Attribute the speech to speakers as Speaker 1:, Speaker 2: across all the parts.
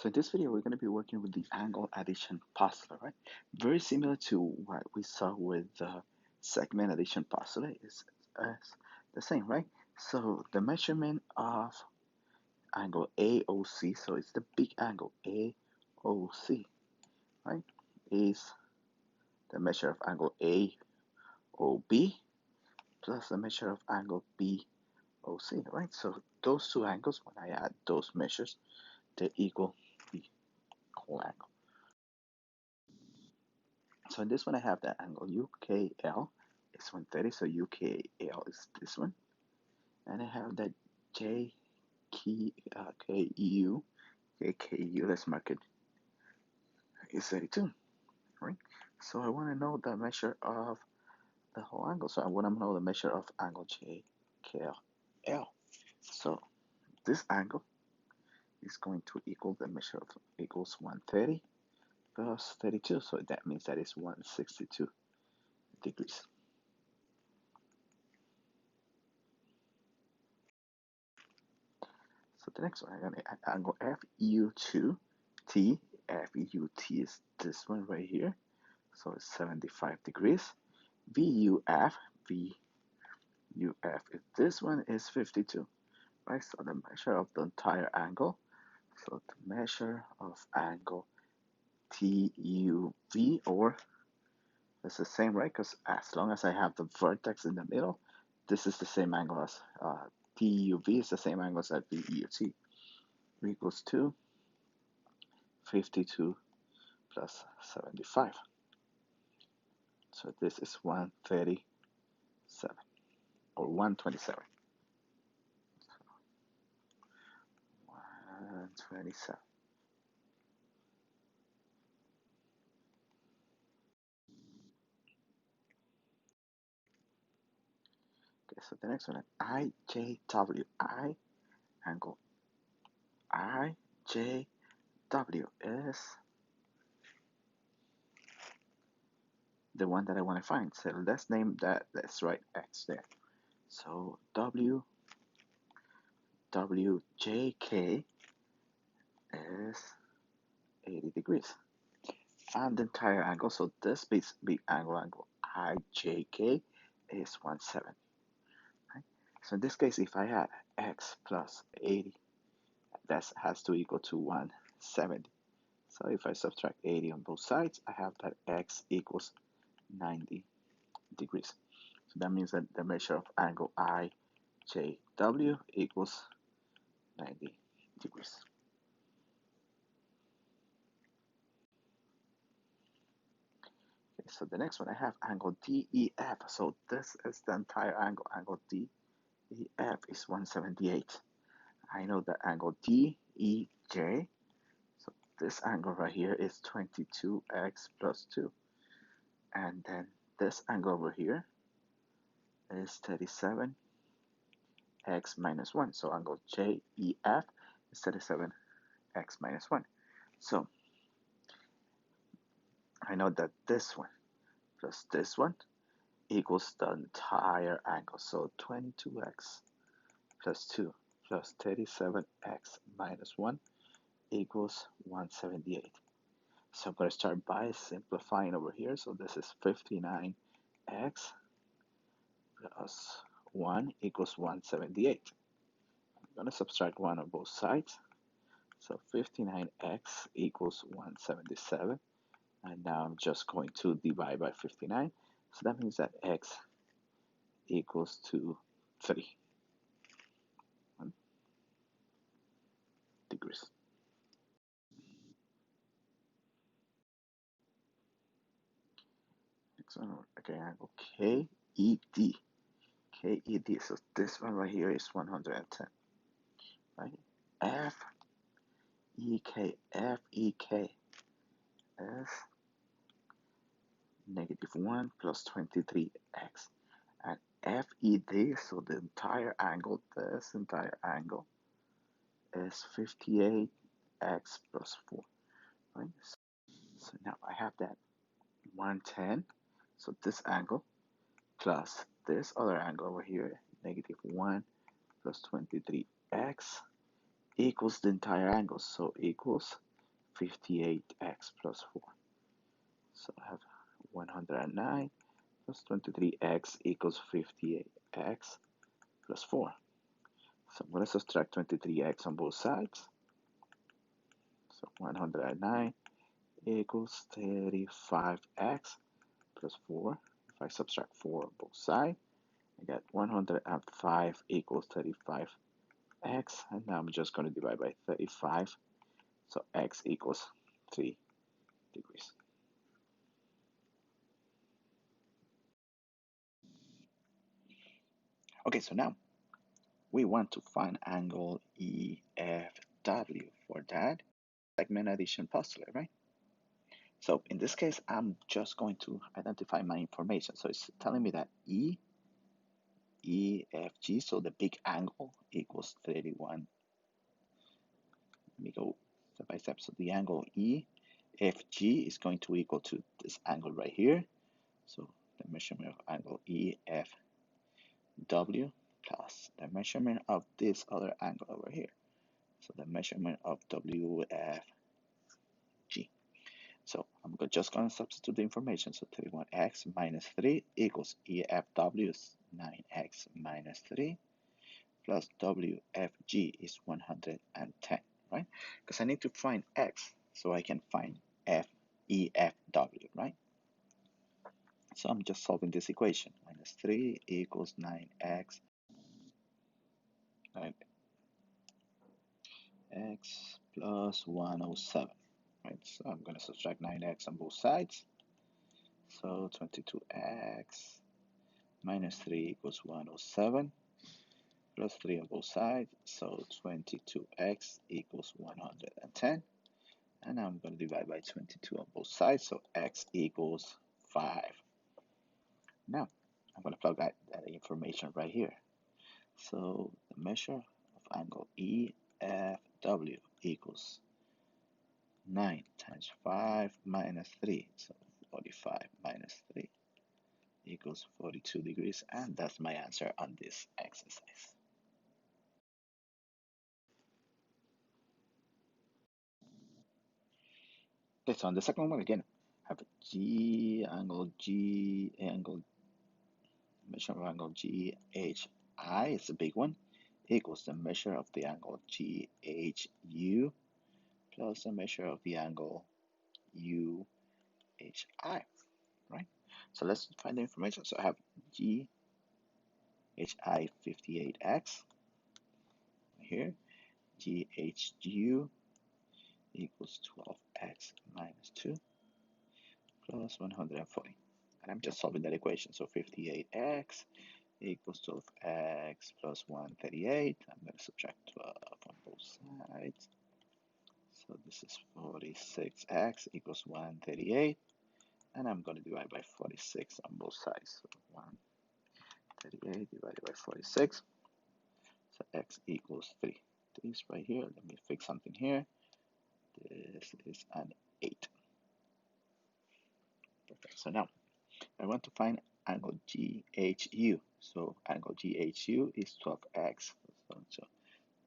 Speaker 1: So in this video, we're going to be working with the angle addition postulate, right? Very similar to what we saw with the segment addition postulate is the same, right? So the measurement of angle AOC, so it's the big angle AOC, right? Is the measure of angle AOB plus the measure of angle BOC, right? So those two angles, when I add those measures, they equal the whole angle. So in this one, I have the angle UKL is 130, so UKL is this one. And I have that KU, let's mark it, is 32, right? So I want to know the measure of the whole angle. So I want to know the measure of angle JKL. So this angle is going to equal the measure of equals 130 plus 32. So that means that is 162 degrees. So the next one, I'm going to add angle FU2T. FUT is this one right here. So it's 75 degrees. VUF is this one is 52. Right? So the measure of the entire angle. So the measure of angle TUV, or it's the same, right? Because as long as I have the vertex in the middle, this is the same angle as TUV is the same angle as VUT. Equals to 52 plus 75. So this is 137 or 127. 127. Okay, so the next one, IJW. Angle IJW is the one that I want to find. So let's name that, let's write X there. So WJK is 80 degrees. And the entire angle, so this big angle IJK is 170. Right? So in this case, if I had X plus 80, that has to equal to 170. So if I subtract 80 on both sides, I have that X equals 90 degrees. So that means that the measure of angle IJW equals 90 degrees. Okay, so the next one, I have angle DEF. So this is the entire angle. Angle DEF is 178. I know that angle DEJ, so this angle right here is 22x plus 2. And then this angle over here is 37x minus 1. So angle JEF is 37x minus 1. So I know that this one plus this one equals the entire angle. So 22x plus 2 plus 37x minus 1 equals 178. So I'm going to start by simplifying over here. So this is 59x plus 1 equals 178. I'm going to subtract 1 on both sides. So 59x equals 177. And now I'm just going to divide by 59. So that means that x equals to 3 degrees. Next one, okay, angle KED. KED, so this one right here is 110, right? FEK is -1 plus 23x. And FED, so the entire angle, this entire angle is 58x plus 4, right? So now I have that 110, so this angle plus this other angle over here, -1 plus 23x equals the entire angle, so equals 58x plus 4. So I have 109 plus 23x equals 58x plus 4. So I'm going to subtract 23x on both sides. So 109 equals 35x plus 4. If I subtract 4 on both sides, I get 105 equals 35x. And now I'm just going to divide by 35. So x equals 3 degrees. Okay, so now we want to find angle EFW. For that, segment addition postulate, right? So in this case, I'm just going to identify my information. So it's telling me that EFG, so the big angle, equals 31. Let me go step by step. So the angle EFG is going to equal to this angle right here. So the measurement of angle EFW plus the measurement of this other angle over here. So the measurement of WFG. So I'm just going to substitute the information. So 31x minus 3 equals EFW is 9x minus 3 plus WFG is 110, right? Because I need to find x so I can find EFW, right? So I'm just solving this equation. Minus 3 equals 9x, 9x plus 107, right? So I'm going to subtract 9x on both sides. So 22x minus 3 equals 107 plus 3 on both sides. So 22x equals 110. And now I'm going to divide by 22 on both sides. So x equals 5. Now I'm going to plug that information right here. So the measure of angle EFW equals 9 times 5 minus 3. So 45 minus 3 equals 42 degrees. And that's my answer on this exercise. Okay, so on the second one again, have measure of angle GHI is a big one, equals the measure of the angle GHU plus the measure of the angle UHI, right? So let's find the information. So I have GHI 58x here, GHU equals 12x minus 2 plus 140. And I'm just solving that equation. So 58x equals 12x plus 138. I'm going to subtract 12 on both sides. So this is 46x equals 138. And I'm going to divide by 46 on both sides. So 138 divided by 46. So x equals 3. This right here, let me fix something here. This is an 8. Perfect. So now I want to find angle GHU. So angle GHU is 12x. So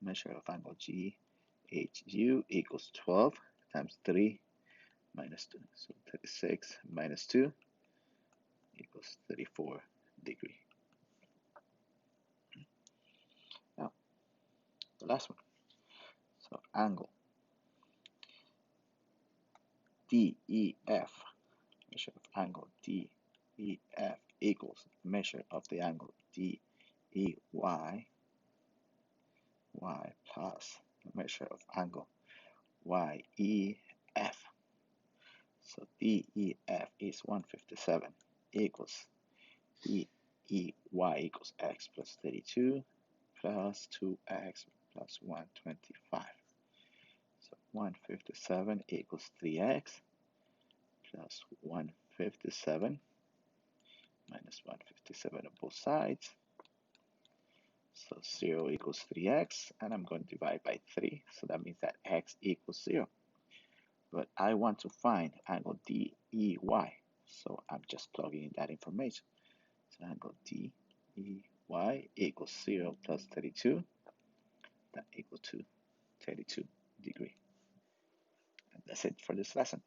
Speaker 1: measure of angle GHU equals 12 times 3 minus 2. So 36 minus 2 equals 34 degree. Now, the last one. So angle DEF, measure of angle DEF equals measure of the angle DEY plus the measure of angle YEF. So DEF is 157 equals DEY equals x plus 32 plus 2x plus 125. So 157 equals 3x plus 157 minus 157 on both sides. So 0 equals 3x, and I'm going to divide by 3. So that means that x equals 0. But I want to find angle DEY. So I'm just plugging in that information. So angle DEY equals 0 plus 32. That equals to 32 degree. And That's it for this lesson.